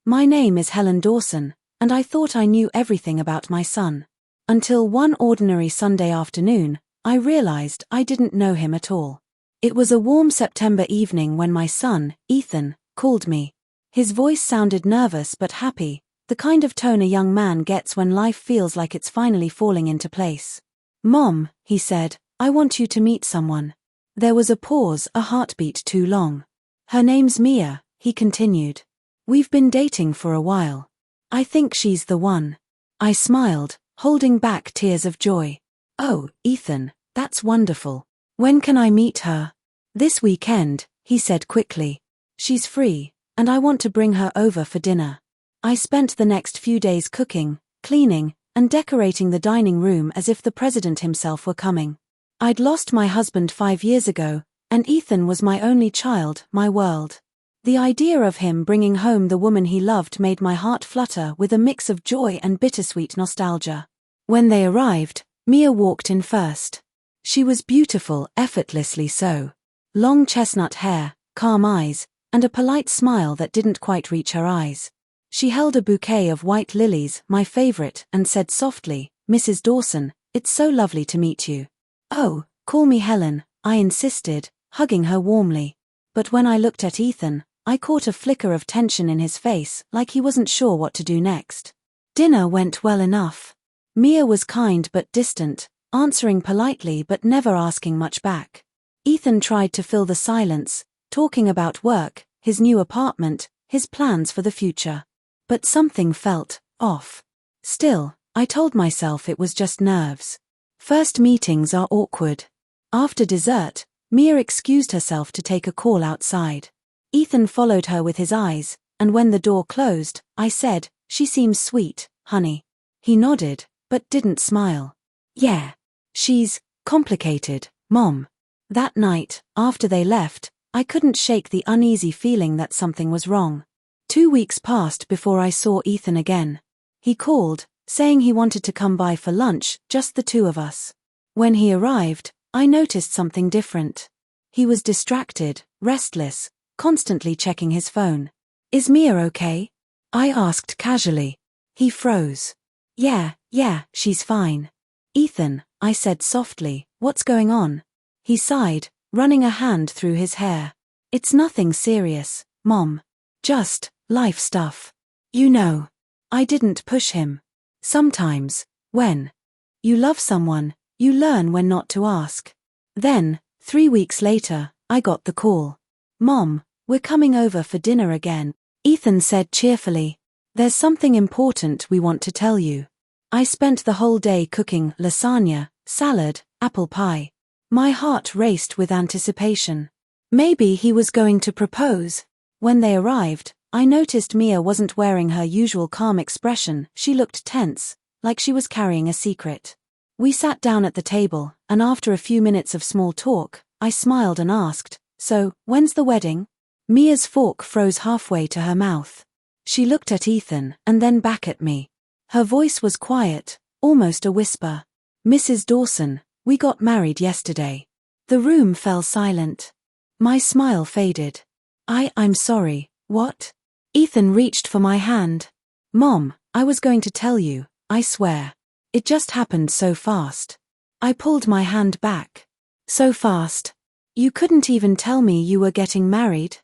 My name is Helen Dawson, and I thought I knew everything about my son. Until one ordinary Sunday afternoon, I realized I didn't know him at all. It was a warm September evening when my son, Ethan, called me. His voice sounded nervous but happy, the kind of tone a young man gets when life feels like it's finally falling into place. "Mom," he said, "I want you to meet someone." There was a pause, a heartbeat too long. "Her name's Mia," he continued. "We've been dating for a while. I think she's the one." I smiled, holding back tears of joy. "Oh, Ethan, that's wonderful. When can I meet her?" "This weekend," he said quickly. "She's free, and I want to bring her over for dinner." I spent the next few days cooking, cleaning, and decorating the dining room as if the president himself were coming. I'd lost my husband 5 years ago, and Ethan was my only child, my world. The idea of him bringing home the woman he loved made my heart flutter with a mix of joy and bittersweet nostalgia. When they arrived, Mia walked in first. She was beautiful, effortlessly so. Long chestnut hair, calm eyes, and a polite smile that didn't quite reach her eyes. She held a bouquet of white lilies, my favorite, and said softly, "Mrs. Dawson, it's so lovely to meet you." "Oh, call me Helen," I insisted, hugging her warmly. But when I looked at Ethan, I caught a flicker of tension in his face, like he wasn't sure what to do next. Dinner went well enough. Mia was kind but distant, answering politely but never asking much back. Ethan tried to fill the silence, talking about work, his new apartment, his plans for the future. But something felt off. Still, I told myself it was just nerves. First meetings are awkward. After dessert, Mia excused herself to take a call outside. Ethan followed her with his eyes, and when the door closed, I said, "She seems sweet, honey." He nodded, but didn't smile. "Yeah. She's complicated, Mom." That night, after they left, I couldn't shake the uneasy feeling that something was wrong. 2 weeks passed before I saw Ethan again. He called, saying he wanted to come by for lunch, just the two of us. When he arrived, I noticed something different. He was distracted, restless, constantly checking his phone. "Is Mia okay?" I asked casually. He froze. Yeah, she's fine." "Ethan," I said softly, "what's going on?" He sighed, running a hand through his hair. "It's nothing serious, Mom. Just life stuff. You know." I didn't push him. Sometimes, when you love someone, you learn when not to ask. Then, 3 weeks later, I got the call. "Mom, we're coming over for dinner again," Ethan said cheerfully. "There's something important we want to tell you." I spent the whole day cooking lasagna, salad, apple pie. My heart raced with anticipation. Maybe he was going to propose. When they arrived, I noticed Mia wasn't wearing her usual calm expression. She looked tense, like she was carrying a secret. We sat down at the table, and after a few minutes of small talk, I smiled and asked, "So, when's the wedding?" Mia's fork froze halfway to her mouth. She looked at Ethan and then back at me. Her voice was quiet, almost a whisper. "Mrs. Dawson, we got married yesterday." The room fell silent. My smile faded. I'm sorry, what?" Ethan reached for my hand. "Mom, I was going to tell you, I swear. It just happened so fast." I pulled my hand back. "So fast? You couldn't even tell me you were getting married?"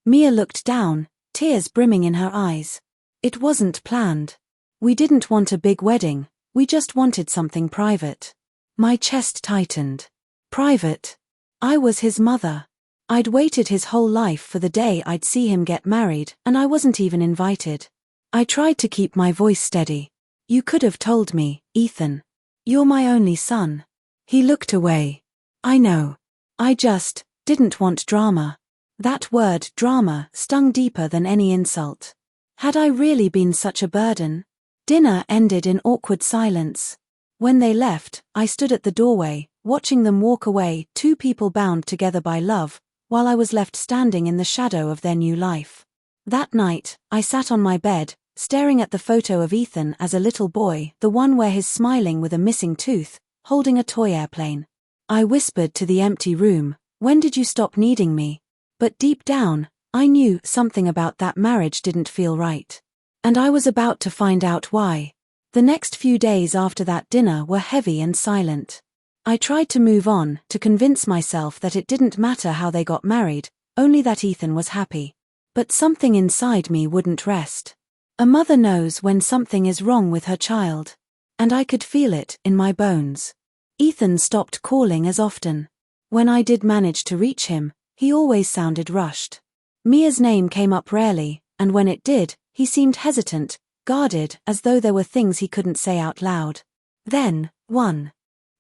Mia looked down, tears brimming in her eyes. "It wasn't planned. We didn't want a big wedding, we just wanted something private." My chest tightened. Private? I was his mother. I'd waited his whole life for the day I'd see him get married, and I wasn't even invited. I tried to keep my voice steady. "You could have told me, Ethan. You're my only son." He looked away. "I know. I just didn't want drama." That word, drama, stung deeper than any insult. Had I really been such a burden? Dinner ended in awkward silence. When they left, I stood at the doorway, watching them walk away, two people bound together by love, while I was left standing in the shadow of their new life. That night, I sat on my bed, staring at the photo of Ethan as a little boy, the one where he's smiling with a missing tooth, holding a toy airplane. I whispered to the empty room, "When did you stop needing me?" But deep down, I knew something about that marriage didn't feel right. And I was about to find out why. The next few days after that dinner were heavy and silent. I tried to move on, to convince myself that it didn't matter how they got married, only that Ethan was happy. But something inside me wouldn't rest. A mother knows when something is wrong with her child. And I could feel it in my bones. Ethan stopped calling as often. When I did manage to reach him, he always sounded rushed. Mia's name came up rarely, and when it did, he seemed hesitant, guarded, as though there were things he couldn't say out loud. Then, one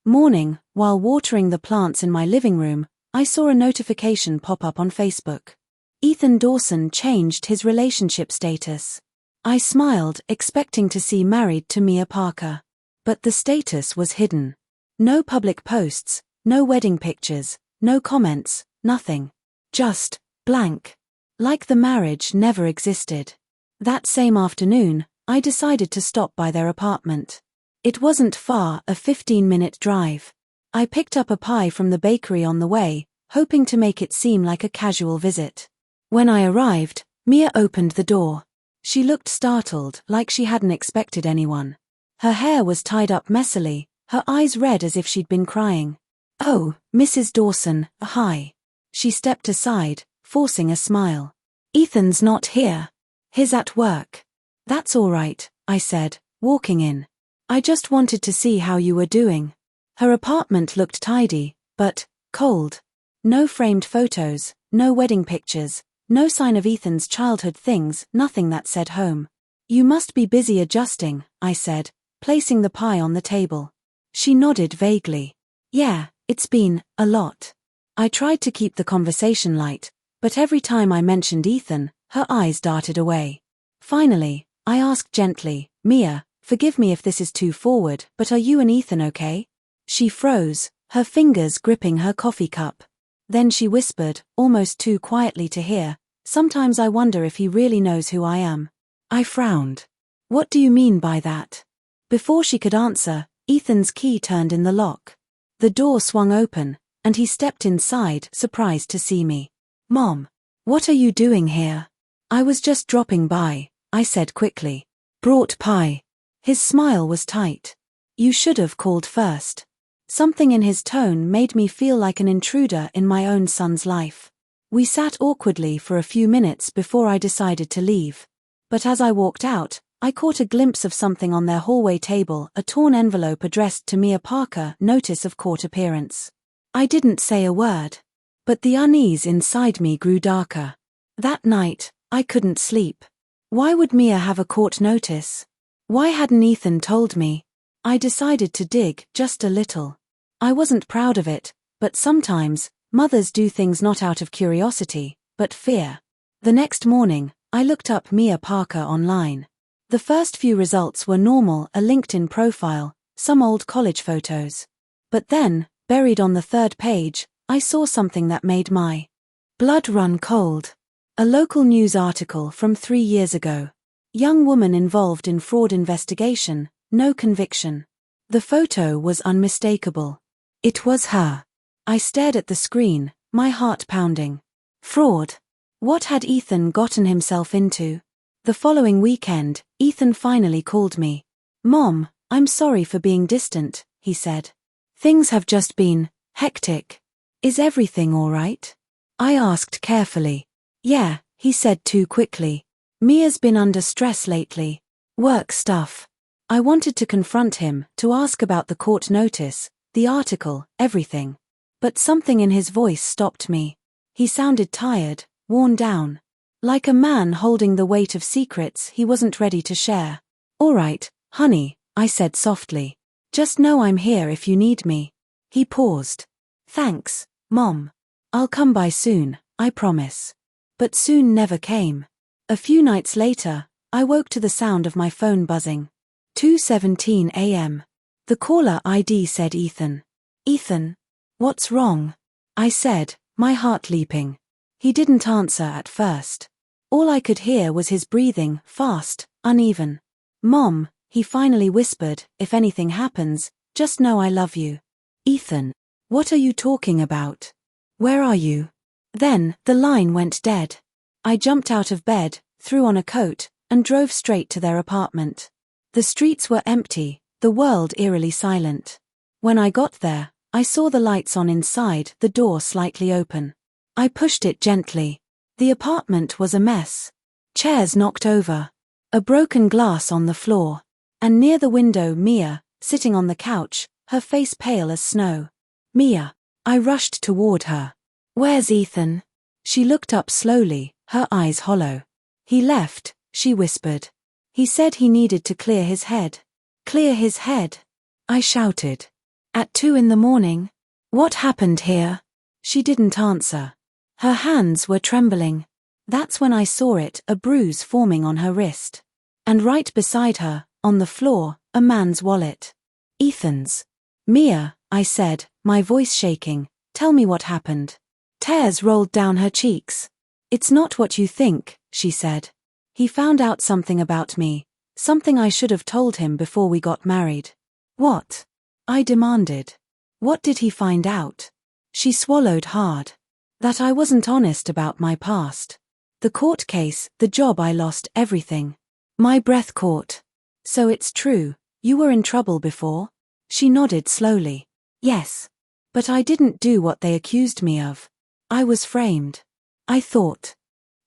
morning, while watering the plants in my living room, I saw a notification pop up on Facebook. Ethan Dawson changed his relationship status. I smiled, expecting to see married to Mia Parker. But the status was hidden. No public posts, no wedding pictures, no comments, nothing. Just blank. Like the marriage never existed. That same afternoon, I decided to stop by their apartment. It wasn't far, a 15-minute drive. I picked up a pie from the bakery on the way, hoping to make it seem like a casual visit. When I arrived, Mia opened the door. She looked startled, like she hadn't expected anyone. Her hair was tied up messily, her eyes red as if she'd been crying. "Oh, Mrs. Dawson, hi." She stepped aside, forcing a smile. "Ethan's not here. He's at work." "That's all right," I said, walking in. "I just wanted to see how you were doing." Her apartment looked tidy, but cold. No framed photos, no wedding pictures, no sign of Ethan's childhood things, nothing that said home. "You must be busy adjusting," I said, placing the pie on the table. She nodded vaguely. "Yeah, it's been a lot." I tried to keep the conversation light, but every time I mentioned Ethan, her eyes darted away. Finally, I asked gently, "Mia, forgive me if this is too forward, but are you and Ethan okay?" She froze, her fingers gripping her coffee cup. Then she whispered, almost too quietly to hear, "Sometimes I wonder if he really knows who I am." I frowned. "What do you mean by that?" Before she could answer, Ethan's key turned in the lock. The door swung open, and he stepped inside, surprised to see me. "Mom, what are you doing here?" "I was just dropping by," I said quickly. "Brought pie." His smile was tight. "You should have called first." Something in his tone made me feel like an intruder in my own son's life. We sat awkwardly for a few minutes before I decided to leave. But as I walked out, I caught a glimpse of something on their hallway table, a torn envelope addressed to Mia Parker, notice of court appearance. I didn't say a word. But the unease inside me grew darker. That night, I couldn't sleep. Why would Mia have a court notice? Why hadn't Ethan told me? I decided to dig, just a little. I wasn't proud of it, but sometimes, mothers do things not out of curiosity, but fear. The next morning, I looked up Mia Parker online. The first few results were normal, a LinkedIn profile, some old college photos. But then, buried on the third page, I saw something that made my blood run cold. A local news article from 3 years ago. Young woman involved in fraud investigation, no conviction. The photo was unmistakable. It was her. I stared at the screen, my heart pounding. Fraud. What had Ethan gotten himself into? The following weekend, Ethan finally called me. "Mom, I'm sorry for being distant," he said. "Things have just been hectic. Is everything all right?" I asked carefully. "Yeah," he said too quickly. "Mia's been under stress lately. Work stuff." I wanted to confront him, to ask about the court notice, the article, everything. But something in his voice stopped me. He sounded tired, worn down. Like a man holding the weight of secrets he wasn't ready to share. "All right, honey," I said softly. "Just know I'm here if you need me." He paused. "Thanks, Mom. I'll come by soon, I promise." But soon never came. A few nights later, I woke to the sound of my phone buzzing. 2:17 a.m. The caller ID said Ethan. "Ethan? What's wrong?" I said, my heart leaping. He didn't answer at first. All I could hear was his breathing, fast, uneven. "Mom," he finally whispered, "if anything happens, just know I love you." "Ethan, what are you talking about? Where are you?" Then, the line went dead. I jumped out of bed, threw on a coat, and drove straight to their apartment. The streets were empty, the world eerily silent. When I got there, I saw the lights on inside, the door slightly open. I pushed it gently. The apartment was a mess. Chairs knocked over. A broken glass on the floor. And near the window, Mia, sitting on the couch, her face pale as snow. Mia. I rushed toward her. "Where's Ethan?" She looked up slowly, her eyes hollow. "He left," she whispered. "He said he needed to clear his head." "Clear his head?" I shouted. "At 2 a.m? What happened here?" She didn't answer. Her hands were trembling. That's when I saw it, a bruise forming on her wrist. And right beside her, on the floor, a man's wallet. Ethan's. "Mia," I said, my voice shaking, "tell me what happened." Tears rolled down her cheeks. "It's not what you think," she said. "He found out something about me, something I should have told him before we got married." "What?" I demanded. "What did he find out?" She swallowed hard. "That I wasn't honest about my past. The court case, the job I lost, everything." My breath caught. "So it's true, you were in trouble before?" She nodded slowly. "Yes. But I didn't do what they accused me of. I was framed. I thought,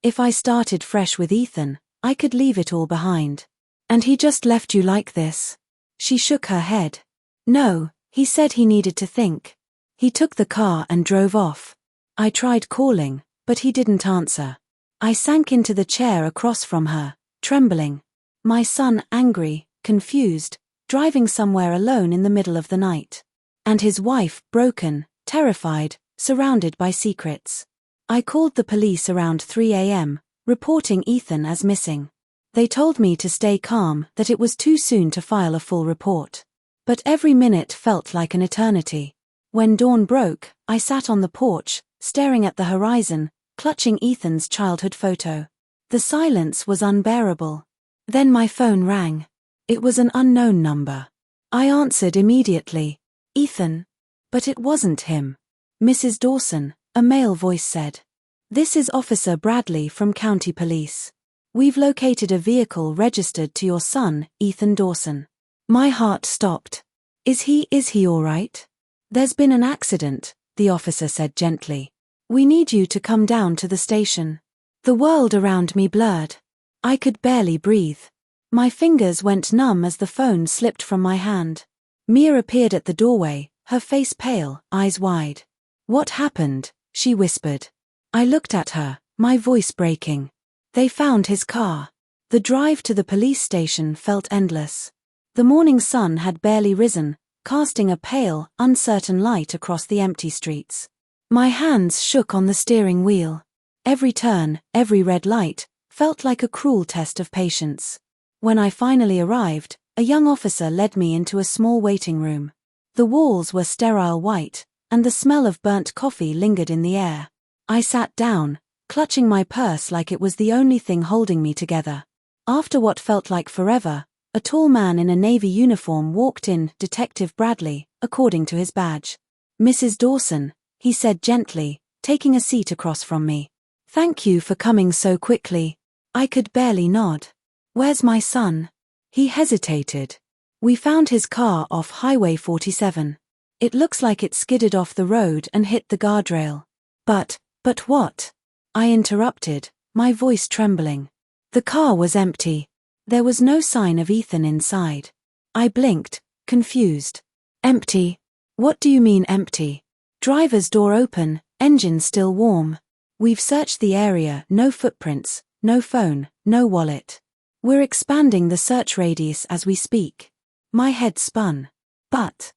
if I started fresh with Ethan, I could leave it all behind. And he just left you like this?" She shook her head. "No, he said he needed to think. He took the car and drove off. I tried calling, but he didn't answer." I sank into the chair across from her, trembling. My son, angry, confused, driving somewhere alone in the middle of the night. And his wife, broken, terrified, surrounded by secrets. I called the police around 3 a.m., reporting Ethan as missing. They told me to stay calm, that it was too soon to file a full report. But every minute felt like an eternity. When dawn broke, I sat on the porch, staring at the horizon, clutching Ethan's childhood photo. The silence was unbearable. Then my phone rang. It was an unknown number. I answered immediately. "Ethan." But it wasn't him. "Mrs. Dawson," a male voice said. "This is Officer Bradley from County Police. We've located a vehicle registered to your son, Ethan Dawson." My heart stopped. Is he all right?" "There's been an accident," the officer said gently. "We need you to come down to the station." The world around me blurred. I could barely breathe. My fingers went numb as the phone slipped from my hand. Mia appeared at the doorway, her face pale, eyes wide. "What happened?" she whispered. I looked at her, my voice breaking. "They found his car." The drive to the police station felt endless. The morning sun had barely risen, casting a pale, uncertain light across the empty streets. My hands shook on the steering wheel. Every turn, every red light, felt like a cruel test of patience. When I finally arrived, a young officer led me into a small waiting room. The walls were sterile white, and the smell of burnt coffee lingered in the air. I sat down, clutching my purse like it was the only thing holding me together. After what felt like forever, a tall man in a navy uniform walked in, Detective Bradley, according to his badge. "Mrs. Dawson," he said gently, taking a seat across from me. "Thank you for coming so quickly." I could barely nod. "Where's my son?" He hesitated. "We found his car off Highway 47. It looks like it skidded off the road and hit the guardrail." But what?" I interrupted, my voice trembling. The car was empty. There was no sign of Ethan inside. I blinked, confused. "Empty? What do you mean empty?" "Driver's door open, engine still warm. We've searched the area, no footprints, no phone, no wallet. We're expanding the search radius as we speak." My head spun. "But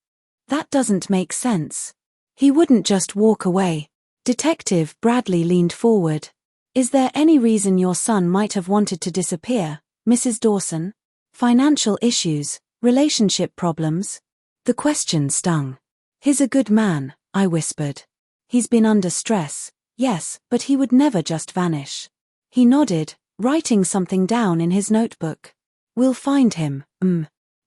that doesn't make sense. He wouldn't just walk away." Detective Bradley leaned forward. "Is there any reason your son might have wanted to disappear, Mrs. Dawson? Financial issues, relationship problems?" The question stung. "He's a good man," I whispered. "He's been under stress, yes, but he would never just vanish." He nodded, writing something down in his notebook. "We'll find him,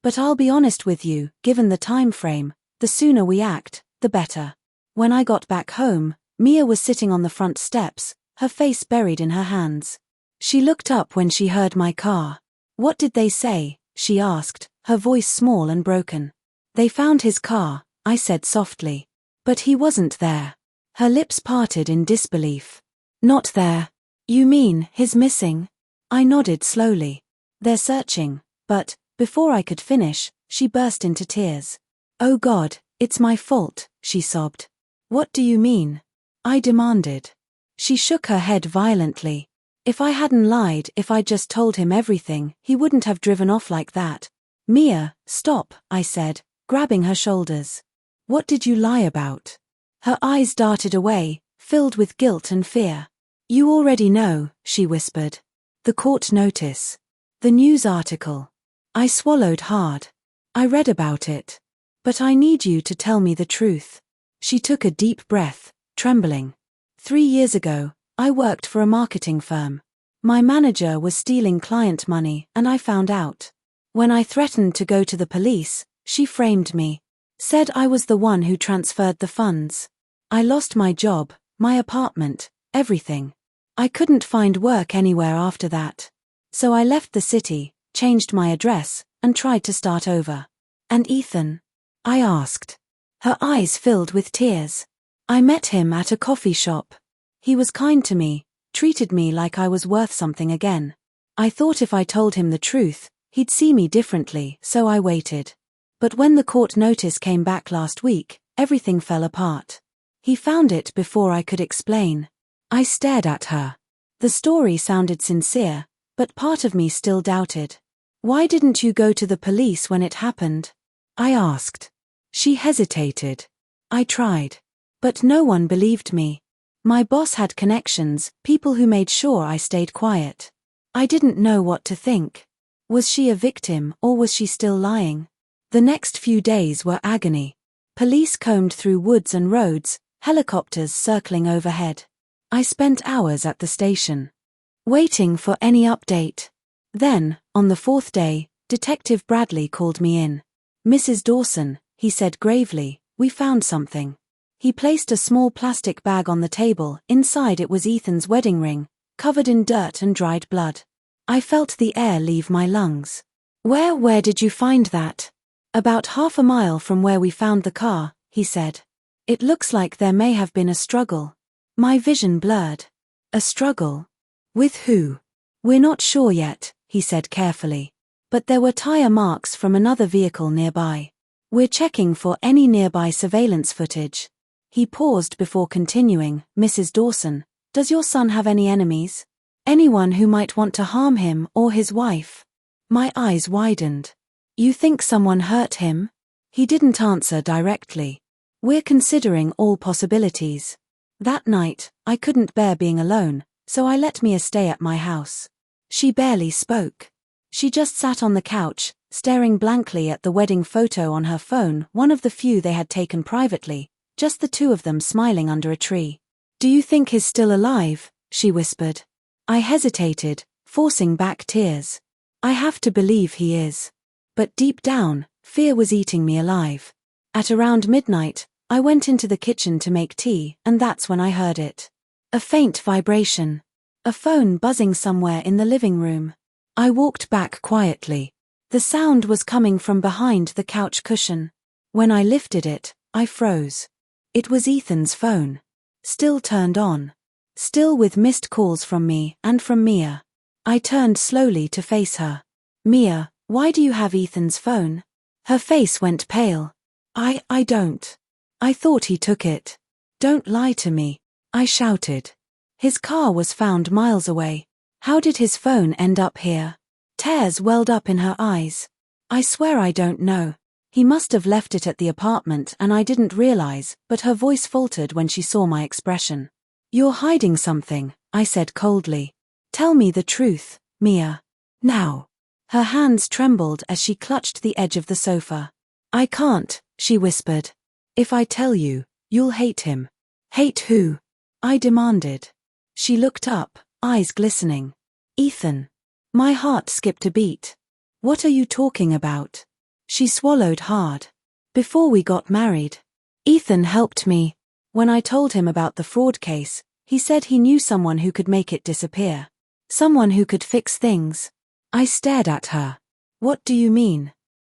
But I'll be honest with you, given the time frame, the sooner we act, the better." When I got back home, Mia was sitting on the front steps, her face buried in her hands. She looked up when she heard my car. What did they say? She asked, her voice small and broken. They found his car, I said softly. But he wasn't there. Her lips parted in disbelief. Not there. You mean, he's missing? I nodded slowly. They're searching, but, before I could finish, she burst into tears. Oh God, it's my fault, she sobbed. What do you mean? I demanded. She shook her head violently. If I hadn't lied, if I'd just told him everything, he wouldn't have driven off like that. Mia, stop, I said, grabbing her shoulders. What did you lie about? Her eyes darted away, filled with guilt and fear. You already know, she whispered. The court notice. The news article. I swallowed hard. I read about it. But I need you to tell me the truth. She took a deep breath, trembling. 3 years ago, I worked for a marketing firm. My manager was stealing client money and I found out. When I threatened to go to the police, she framed me. Said I was the one who transferred the funds. I lost my job, my apartment, everything. I couldn't find work anywhere after that. So I left the city, changed my address, and tried to start over. And Ethan? I asked. Her eyes filled with tears. I met him at a coffee shop. He was kind to me, treated me like I was worth something again. I thought if I told him the truth, he'd see me differently, so I waited. But when the court notice came back last week, everything fell apart. He found it before I could explain. I stared at her. The story sounded sincere, but part of me still doubted. Why didn't you go to the police when it happened? I asked. She hesitated. I tried. But no one believed me. My boss had connections, people who made sure I stayed quiet. I didn't know what to think. Was she a victim or was she still lying? The next few days were agony. Police combed through woods and roads, helicopters circling overhead. I spent hours at the station, waiting for any update. Then, on the 4th day, Detective Bradley called me in. Mrs. Dawson, he said gravely, we found something. He placed a small plastic bag on the table. Inside it was Ethan's wedding ring, covered in dirt and dried blood. I felt the air leave my lungs. Where did you find that? About half a mile from where we found the car, he said. It looks like there may have been a struggle. My vision blurred. A struggle? With who? We're not sure yet, he said carefully. But there were tire marks from another vehicle nearby. We're checking for any nearby surveillance footage. He paused before continuing, Mrs. Dawson, does your son have any enemies? Anyone who might want to harm him or his wife? My eyes widened. You think someone hurt him? He didn't answer directly. We're considering all possibilities. That night, I couldn't bear being alone, so I let Mia stay at my house. She barely spoke. She just sat on the couch, staring blankly at the wedding photo on her phone, one of the few they had taken privately, just the two of them smiling under a tree. Do you think he's still alive? She whispered. I hesitated, forcing back tears. I have to believe he is. But deep down, fear was eating me alive. At around midnight, I went into the kitchen to make tea, and that's when I heard it. A faint vibration. A phone buzzing somewhere in the living room. I walked back quietly. The sound was coming from behind the couch cushion. When I lifted it, I froze. It was Ethan's phone. Still turned on. Still with missed calls from me and from Mia. I turned slowly to face her. Mia, why do you have Ethan's phone? Her face went pale. I don't. I thought he took it. Don't lie to me, I shouted. His car was found miles away. How did his phone end up here? Tears welled up in her eyes. I swear I don't know. He must have left it at the apartment and I didn't realize, but her voice faltered when she saw my expression. You're hiding something, I said coldly. Tell me the truth, Mia. Now. Her hands trembled as she clutched the edge of the sofa. I can't, she whispered. If I tell you, you'll hate him. Hate who? I demanded. She looked up, eyes glistening. Ethan. My heart skipped a beat. What are you talking about? She swallowed hard. Before we got married, Ethan helped me. When I told him about the fraud case, he said he knew someone who could make it disappear. Someone who could fix things. I stared at her. What do you mean?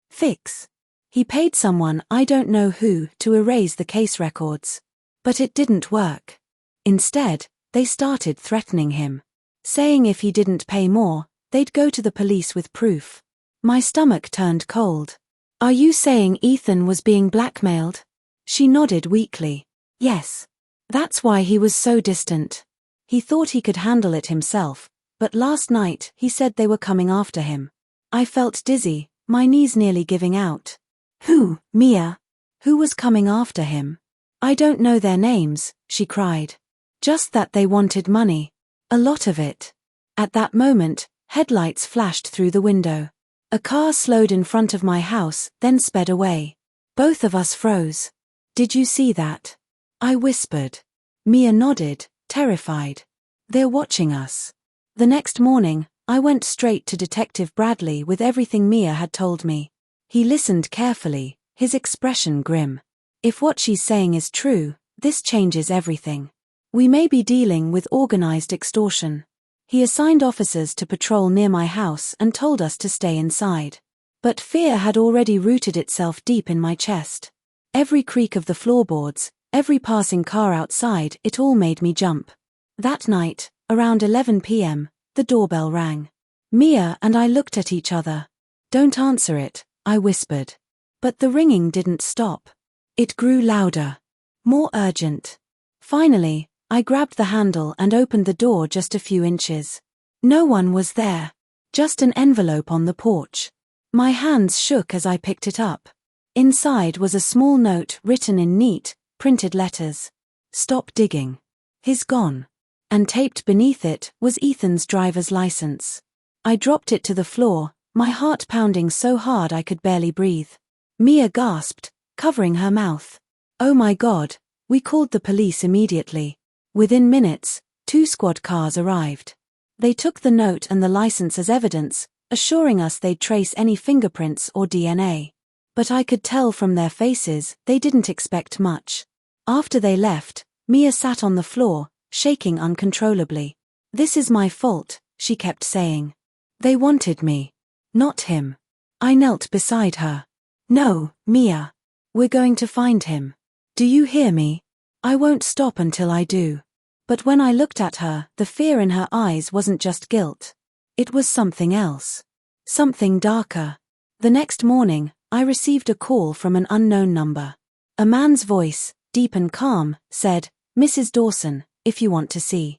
Fix? He paid someone, I don't know who, to erase the case records. But it didn't work. Instead, they started threatening him. Saying if he didn't pay more, they'd go to the police with proof. My stomach turned cold. Are you saying Ethan was being blackmailed? She nodded weakly. Yes. That's why he was so distant. He thought he could handle it himself, but last night he said they were coming after him. I felt dizzy, my knees nearly giving out. Who, Mia? Who was coming after him? I don't know their names, she cried. Just that they wanted money. A lot of it. At that moment, headlights flashed through the window. A car slowed in front of my house, then sped away. Both of us froze. Did you see that? I whispered. Mia nodded, terrified. They're watching us. The next morning, I went straight to Detective Bradley with everything Mia had told me. He listened carefully, his expression grim. If what she's saying is true, this changes everything. We may be dealing with organized extortion. He assigned officers to patrol near my house and told us to stay inside. But fear had already rooted itself deep in my chest. Every creak of the floorboards, every passing car outside, it all made me jump. That night, around 11 p.m., the doorbell rang. Mia and I looked at each other. Don't answer it, I whispered. But the ringing didn't stop. It grew louder. More urgent. Finally, I grabbed the handle and opened the door just a few inches. No one was there. Just an envelope on the porch. My hands shook as I picked it up. Inside was a small note written in neat, printed letters. Stop digging. He's gone. And taped beneath it was Ethan's driver's license. I dropped it to the floor, my heart pounding so hard I could barely breathe. Mia gasped, covering her mouth. Oh my God, we called the police immediately. Within minutes, 2 squad cars arrived. They took the note and the license as evidence, assuring us they'd trace any fingerprints or DNA. But I could tell from their faces they didn't expect much. After they left, Mia sat on the floor, shaking uncontrollably. This is my fault, she kept saying. They wanted me. Not him. I knelt beside her. No, Mia. We're going to find him. Do you hear me? I won't stop until I do. But when I looked at her, the fear in her eyes wasn't just guilt. It was something else. Something darker. The next morning, I received a call from an unknown number. A man's voice, deep and calm, said, Mrs. Dawson, if you want to see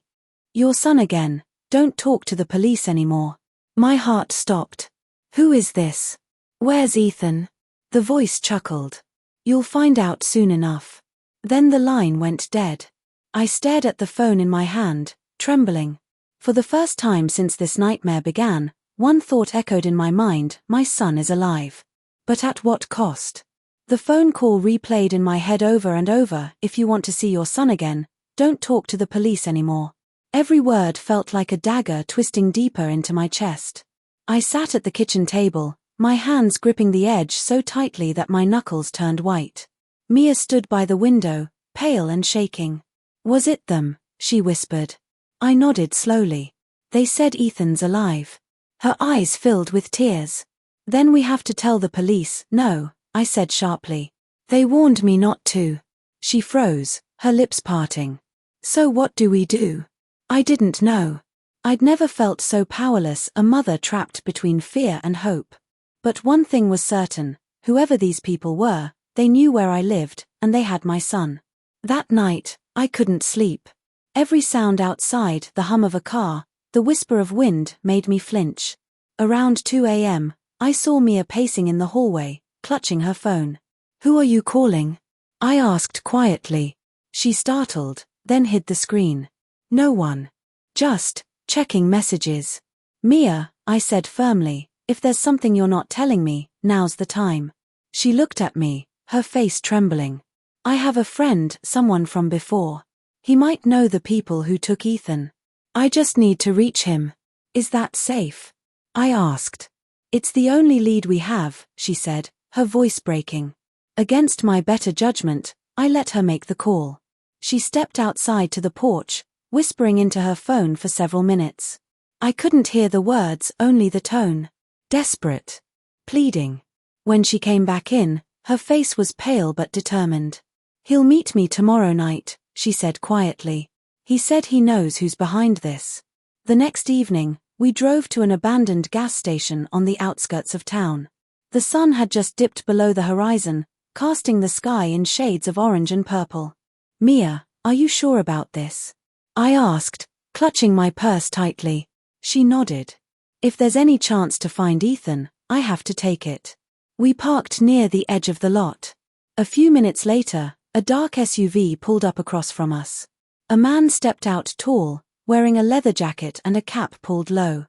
your son again, don't talk to the police anymore. My heart stopped. Who is this? Where's Ethan? The voice chuckled. You'll find out soon enough. Then the line went dead. I stared at the phone in my hand, trembling. For the first time since this nightmare began, one thought echoed in my mind, my son is alive. But at what cost? The phone call replayed in my head over and over, if you want to see your son again, don't talk to the police anymore. Every word felt like a dagger twisting deeper into my chest. I sat at the kitchen table, my hands gripping the edge so tightly that my knuckles turned white. Mia stood by the window, pale and shaking. Was it them? She whispered. I nodded slowly. They said Ethan's alive. Her eyes filled with tears. Then we have to tell the police. No, I said sharply. They warned me not to. She froze, her lips parting. So what do we do? I didn't know. I'd never felt so powerless, a mother trapped between fear and hope. But one thing was certain, whoever these people were, they knew where I lived, and they had my son. That night, I couldn't sleep. Every sound outside, the hum of a car, the whisper of wind, made me flinch. Around 2 a.m., I saw Mia pacing in the hallway, clutching her phone. Who are you calling? I asked quietly. She startled, then hid the screen. No one. Just checking messages. Mia, I said firmly, if there's something you're not telling me, now's the time. She looked at me, her face trembling. I have a friend, someone from before. He might know the people who took Ethan. I just need to reach him. Is that safe? I asked. It's the only lead we have, she said, her voice breaking. Against my better judgment, I let her make the call. She stepped outside to the porch, whispering into her phone for several minutes. I couldn't hear the words, only the tone. Desperate. Pleading. When she came back in, her face was pale but determined. "He'll meet me tomorrow night," she said quietly. "He said he knows who's behind this." The next evening, we drove to an abandoned gas station on the outskirts of town. The sun had just dipped below the horizon, casting the sky in shades of orange and purple. "Mia, are you sure about this?" I asked, clutching my purse tightly. She nodded. "If there's any chance to find Ethan, I have to take it." We parked near the edge of the lot. A few minutes later, a dark SUV pulled up across from us. A man stepped out tall, wearing a leather jacket and a cap pulled low.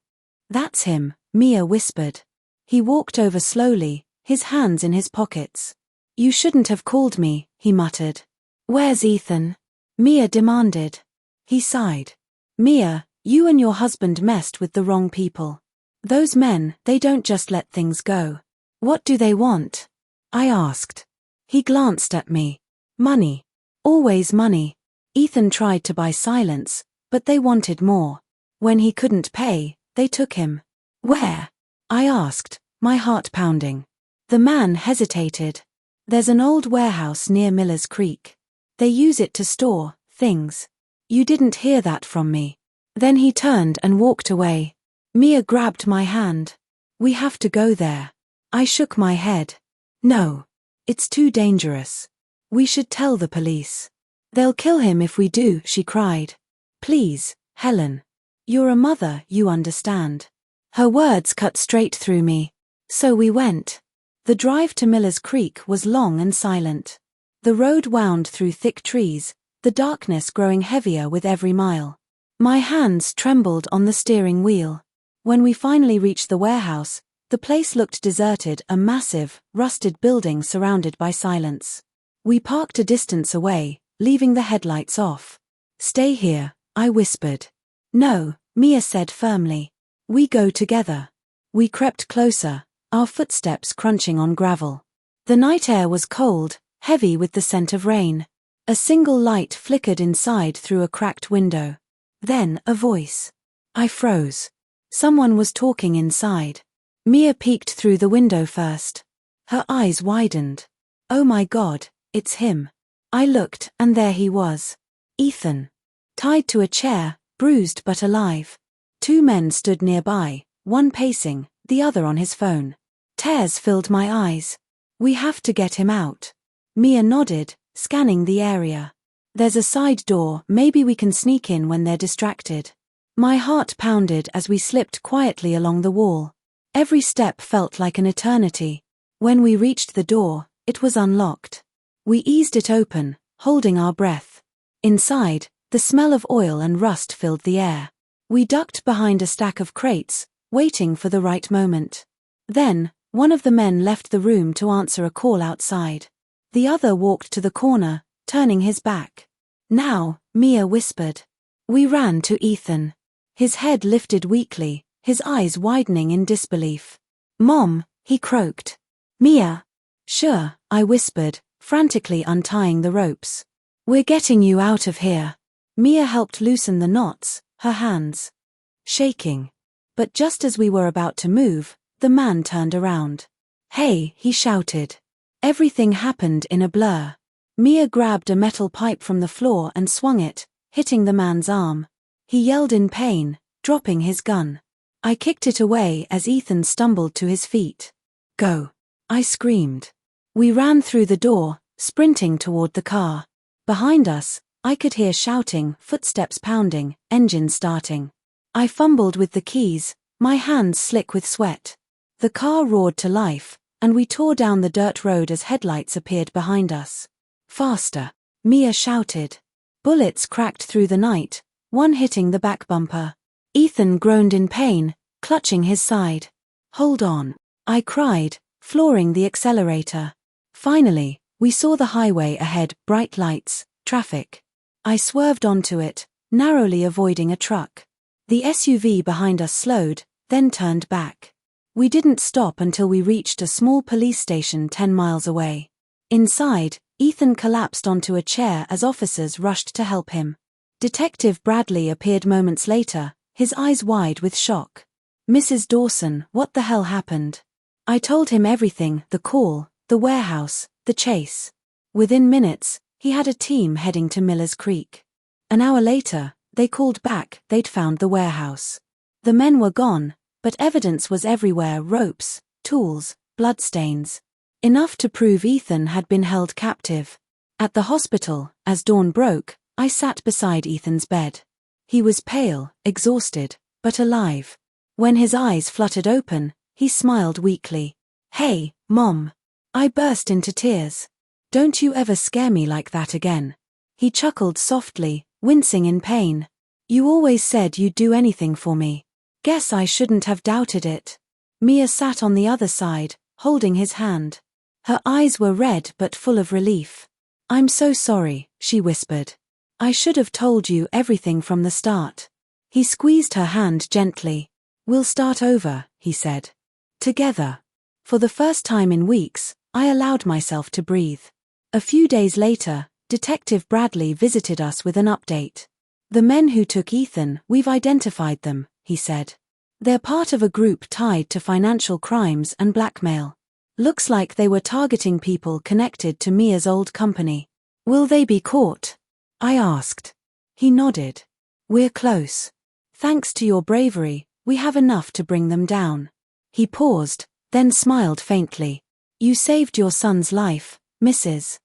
"That's him," Mia whispered. He walked over slowly, his hands in his pockets. "You shouldn't have called me," he muttered. "Where's Ethan?" Mia demanded. He sighed. "Mia, you and your husband messed with the wrong people. Those men, they don't just let things go." "What do they want?" I asked. He glanced at me. "Money. Always money." Ethan tried to buy silence, but they wanted more. When he couldn't pay, they took him. "Where?" I asked, my heart pounding. The man hesitated. "There's an old warehouse near Miller's Creek. They use it to store things." "You didn't hear that from me." Then he turned and walked away. Mia grabbed my hand. "We have to go there." I shook my head. "No. It's too dangerous. We should tell the police." "They'll kill him if we do," she cried. "Please, Helen. You're a mother, you understand." Her words cut straight through me. So we went. The drive to Miller's Creek was long and silent. The road wound through thick trees, the darkness growing heavier with every mile. My hands trembled on the steering wheel. When we finally reached the warehouse, the place looked deserted, a massive, rusted building surrounded by silence. We parked a distance away, leaving the headlights off. "Stay here," I whispered. "No," Mia said firmly. "We go together." We crept closer, our footsteps crunching on gravel. The night air was cold, heavy with the scent of rain. A single light flickered inside through a cracked window. Then, a voice. I froze. Someone was talking inside. Mia peeked through the window first. Her eyes widened. "Oh my God, it's him." I looked, and there he was. Ethan. Tied to a chair, bruised but alive. Two men stood nearby, one pacing, the other on his phone. Tears filled my eyes. "We have to get him out." Mia nodded, scanning the area. "There's a side door, maybe we can sneak in when they're distracted." My heart pounded as we slipped quietly along the wall. Every step felt like an eternity. When we reached the door, it was unlocked. We eased it open, holding our breath. Inside, the smell of oil and rust filled the air. We ducked behind a stack of crates, waiting for the right moment. Then, one of the men left the room to answer a call outside. The other walked to the corner, turning his back. "Now," Mia whispered. We ran to Ethan. His head lifted weakly, his eyes widening in disbelief. "Mom," he croaked. "Mia." "Sure," I whispered, frantically untying the ropes. "We're getting you out of here." Mia helped loosen the knots, her hands shaking. But just as we were about to move, the man turned around. "Hey," he shouted. Everything happened in a blur. Mia grabbed a metal pipe from the floor and swung it, hitting the man's arm. He yelled in pain, dropping his gun. I kicked it away as Ethan stumbled to his feet. "Go," I screamed. We ran through the door, sprinting toward the car. Behind us, I could hear shouting, footsteps pounding, engine starting. I fumbled with the keys, my hands slick with sweat. The car roared to life, and we tore down the dirt road as headlights appeared behind us. "Faster," Mia shouted. Bullets cracked through the night, one hitting the back bumper. Ethan groaned in pain, clutching his side. "Hold on," I cried, flooring the accelerator. Finally, we saw the highway ahead, bright lights, traffic. I swerved onto it, narrowly avoiding a truck. The SUV behind us slowed, then turned back. We didn't stop until we reached a small police station 10 miles away. Inside, Ethan collapsed onto a chair as officers rushed to help him. Detective Bradley appeared moments later, his eyes wide with shock. "Mrs. Dawson, what the hell happened?" I told him everything, the call, the warehouse, the chase. Within minutes, he had a team heading to Miller's Creek. An hour later, they called back they'd found the warehouse. The men were gone, but evidence was everywhere: ropes, tools, bloodstains. Enough to prove Ethan had been held captive. At the hospital, as dawn broke, I sat beside Ethan's bed. He was pale, exhausted, but alive. When his eyes fluttered open, he smiled weakly. "Hey, Mom." I burst into tears. "Don't you ever scare me like that again." He chuckled softly, wincing in pain. "You always said you'd do anything for me. Guess I shouldn't have doubted it." Mia sat on the other side, holding his hand. Her eyes were red but full of relief. "I'm so sorry," she whispered. "I should have told you everything from the start." He squeezed her hand gently. "We'll start over," he said. "Together." For the first time in weeks, I allowed myself to breathe. A few days later, Detective Bradley visited us with an update. "The men who took Ethan, we've identified them," he said. "They're part of a group tied to financial crimes and blackmail. Looks like they were targeting people connected to Mia's old company." "Will they be caught?" I asked. He nodded. "We're close. Thanks to your bravery, we have enough to bring them down." He paused, then smiled faintly. "You saved your son's life, Mrs.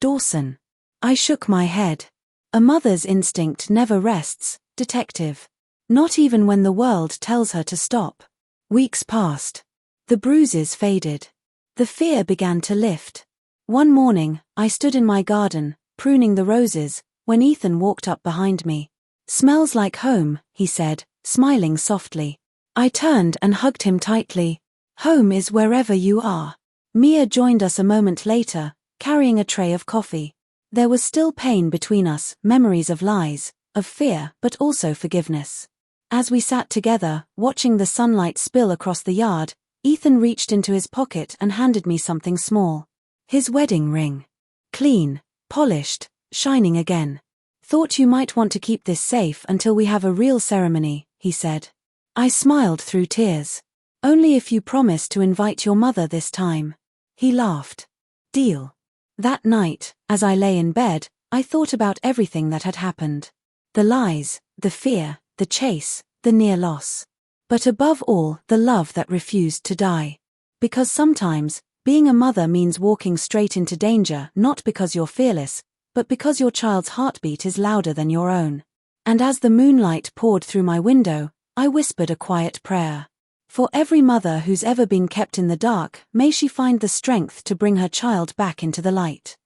Dawson." I shook my head. "A mother's instinct never rests, Detective. Not even when the world tells her to stop." Weeks passed. The bruises faded. The fear began to lift. One morning, I stood in my garden, pruning the roses, when Ethan walked up behind me. "Smells like home," he said, smiling softly. I turned and hugged him tightly. "Home is wherever you are." Mia joined us a moment later, carrying a tray of coffee. There was still pain between us, memories of lies, of fear, but also forgiveness. As we sat together, watching the sunlight spill across the yard, Ethan reached into his pocket and handed me something small. His wedding ring. Clean, polished, shining again. "Thought you might want to keep this safe until we have a real ceremony," he said. I smiled through tears. "Only if you promise to invite your mother this time." He laughed. "Deal." That night, as I lay in bed, I thought about everything that had happened. The lies, the fear, the chase, the near loss. But above all, the love that refused to die. Because sometimes, being a mother means walking straight into danger, not because you're fearless, but because your child's heartbeat is louder than your own. And as the moonlight poured through my window, I whispered a quiet prayer. For every mother who's ever been kept in the dark, may she find the strength to bring her child back into the light.